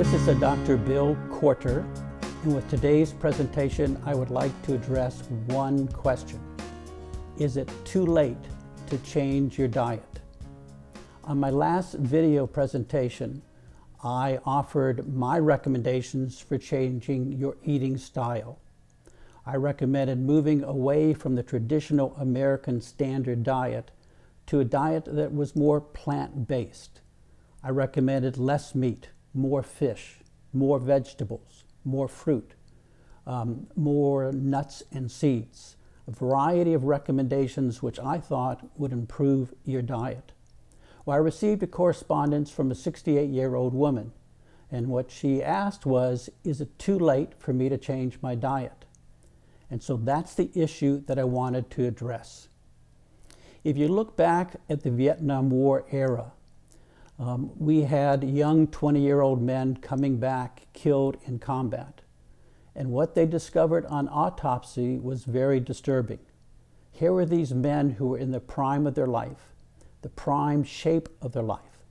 This is Dr. Bill Korter, and with today's presentation, I would like to address one question. Is it too late to change your diet? On my last video presentation, I offered my recommendations for changing your eating style. I recommended moving away from the traditional American standard diet to a diet that was more plant-based. I recommended less meat, more fish, more vegetables, more fruit, more nuts and seeds, a variety of recommendations which I thought would improve your diet. Well, I received a correspondence from a 68-year-old woman, and what she asked was, is it too late for me to change my diet? And so that's the issue that I wanted to address. If you look back at the Vietnam War era, we had young 20-year-old men coming back killed in combat. And what they discovered on autopsy was very disturbing. Here were these men who were in the prime of their life, the prime shape of their life,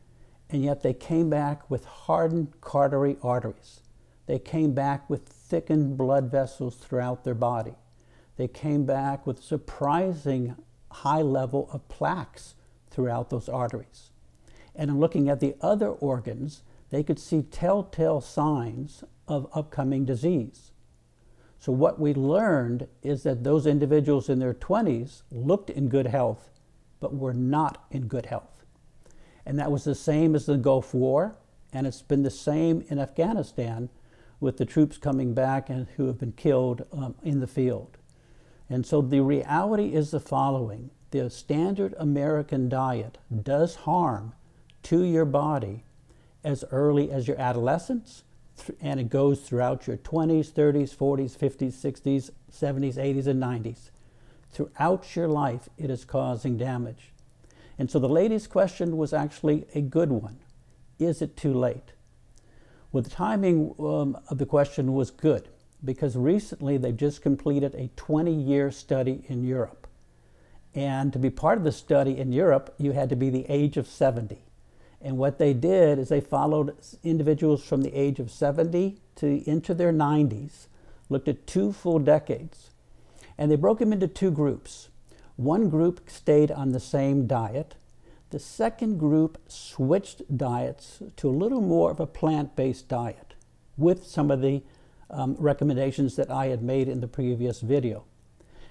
and yet they came back with hardened coronary arteries. They came back with thickened blood vessels throughout their body. They came back with a surprising high level of plaques throughout those arteries. And in looking at the other organs, they could see telltale signs of upcoming disease. So what we learned is that those individuals in their 20s looked in good health, but were not in good health. And that was the same as the Gulf War, and it's been the same in Afghanistan with the troops coming back and who have been killed in the field. And so the reality is the following. The standard American diet does harm to your body as early as your adolescence, and it goes throughout your 20s, 30s, 40s, 50s, 60s, 70s, 80s, and 90s. Throughout your life, it is causing damage. And so the lady's question was actually a good one. Is it too late? Well, the timing of the question was good, because recently they've just completed a 20-year study in Europe. And to be part of the study in Europe, you had to be the age of 70. And what they did is they followed individuals from the age of 70 to into their 90s, looked at 2 full decades. And they broke them into 2 groups. One group stayed on the same diet. The second group switched diets to a little more of a plant-based diet with some of the recommendations that I had made in the previous video.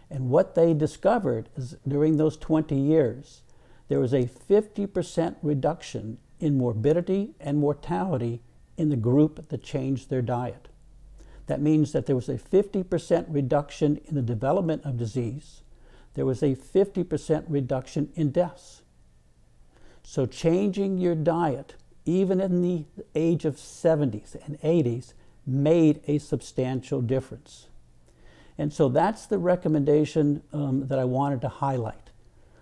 And what they discovered is during those 20 years, there was a 50% reduction in morbidity and mortality in the group that changed their diet. That means that there was a 50% reduction in the development of disease. There was a 50% reduction in deaths. So changing your diet, even in the age of 70s and 80s, made a substantial difference. And so that's the recommendation that I wanted to highlight.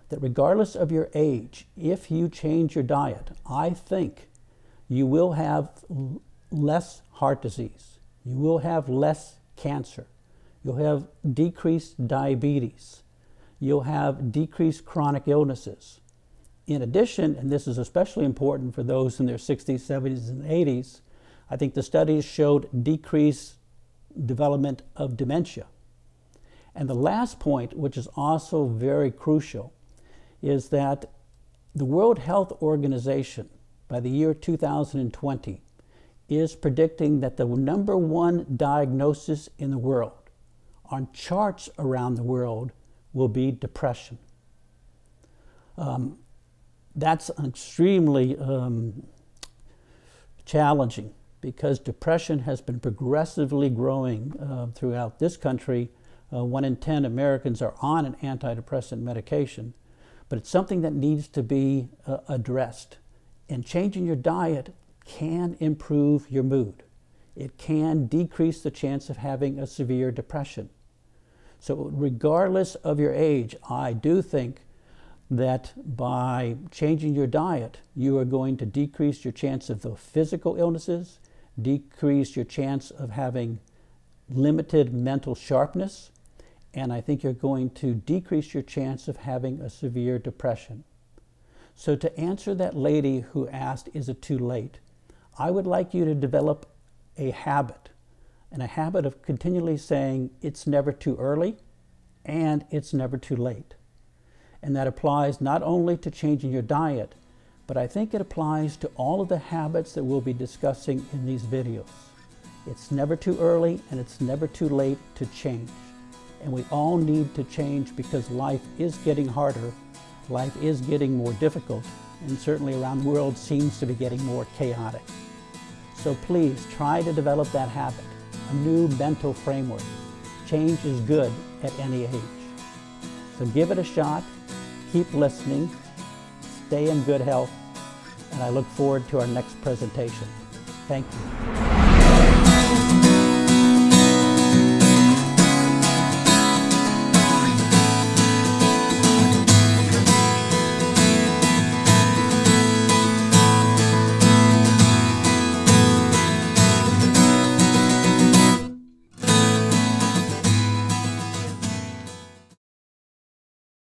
That regardless of your age, if you change your diet, I think you will have less heart disease. You will have less cancer. You'll have decreased diabetes. You'll have decreased chronic illnesses. In addition, and this is especially important for those in their 60s, 70s, and 80s, I think the studies showed decreased development of dementia. And the last point, which is also very crucial, is that the World Health Organization, by the year 2020, is predicting that the #1 diagnosis in the world, on charts around the world, will be depression. That's extremely challenging, because depression has been progressively growing throughout this country. 1 in 10 Americans are on an antidepressant medication. But it's something that needs to be addressed. And changing your diet can improve your mood. It can decrease the chance of having a severe depression. So regardless of your age, I do think that by changing your diet, you are going to decrease your chance of the physical illnesses, decrease your chance of having limited mental sharpness, and I think you're going to decrease your chance of having a severe depression. So to answer that lady who asked, is it too late? I would like you to develop a habit, and a habit of continually saying it's never too early and it's never too late. And that applies not only to changing your diet, but I think it applies to all of the habits that we'll be discussing in these videos. It's never too early and it's never too late to change. And we all need to change because life is getting harder, life is getting more difficult, and certainly around the world seems to be getting more chaotic. So please try to develop that habit, a new mental framework. Change is good at any age. So give it a shot, keep listening, stay in good health, and I look forward to our next presentation. Thank you.